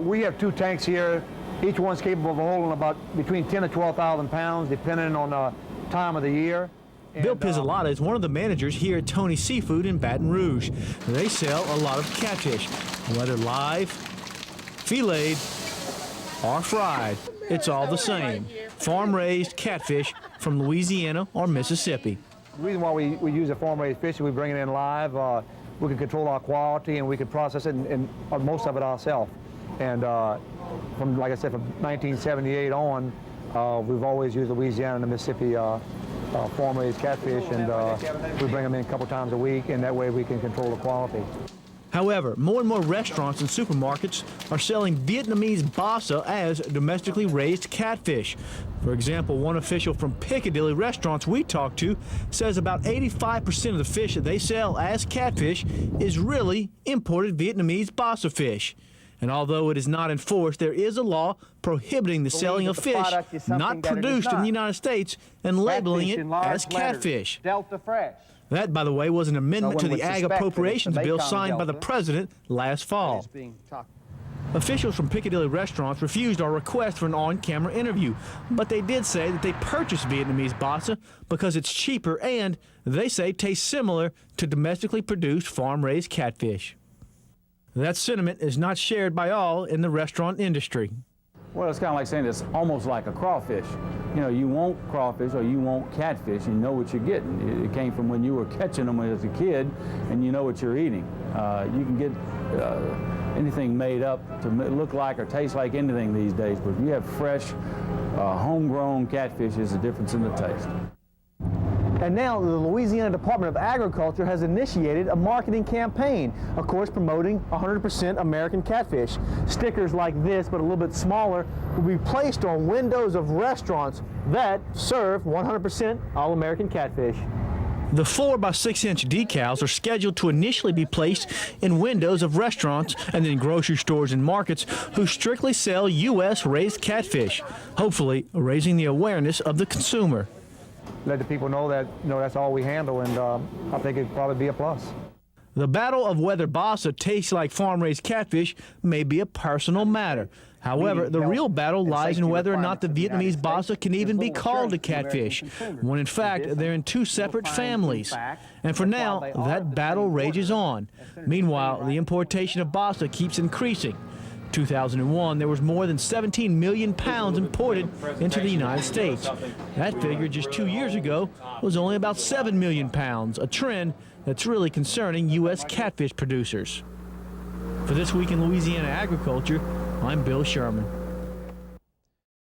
We have 2 tanks here. Each one's capable of holding about between 10 and 12,000 pounds, depending on the time of the year. Bill Pizzolata is one of the managers here at Tony's Seafood in Baton Rouge. They sell a lot of catfish, whether live, filleted, or fried. It's all the same. Farm-raised catfish from Louisiana or Mississippi. The reason why we use a farm-raised fish is we bring it in live. We can control our quality and we can process it and most of it ourselves. And from, like I said, from 1978 on, we've always used Louisiana and the Mississippi farm-raised catfish, and we bring them in a couple times a week, and that way we can control the quality. However, more and more restaurants and supermarkets are selling Vietnamese Basa as domestically raised catfish. For example, one official from Piccadilly restaurants we talked to says about 85% of the fish that they sell as catfish is really imported Vietnamese Basa fish. And although it is not enforced, there is a law prohibiting the selling of fish not produced in the United States and labeling it as catfish. That, by the way, was an amendment to the Ag Appropriations Bill signed by the President last fall. Officials from Piccadilly restaurants refused our request for an on-camera interview, but they did say that they purchased Vietnamese Basa because it's cheaper and, they say, tastes similar to domestically produced farm-raised catfish. That sentiment is not shared by all in the restaurant industry. Well, it's kind of like saying it's almost like a crawfish. You know, you want crawfish or you want catfish, you know what you're getting. It came from when you were catching them as a kid, and you know what you're eating. You can get anything made up to look like or taste like anything these days, but if you have fresh, homegrown catfish, there's a difference in the taste. And now the Louisiana Department of Agriculture has initiated a marketing campaign, of course promoting 100% American catfish. Stickers like this, but a little bit smaller, will be placed on windows of restaurants that serve 100% all-American catfish. The 4 by 6 inch decals are scheduled to initially be placed in windows of restaurants and then grocery stores and markets who strictly sell U.S. raised catfish, hopefully raising the awareness of the consumer. Let the people know that that's all we handle, and I think it'd probably be a plus. The battle of whether Basa tastes like farm-raised catfish may be a personal matter. However, the real battle lies in whether or not the Vietnamese Basa can even be called a catfish, when in fact they're in 2 separate families. And for now, that battle rages on. Meanwhile, the importation of Basa keeps increasing. 2001, there was more than 17 million pounds imported into the United States. That figure just 2 years ago was only about 7 million pounds, a trend that's really concerning U.S. catfish producers. For This Week in Louisiana Agriculture, I'm Bill Sherman.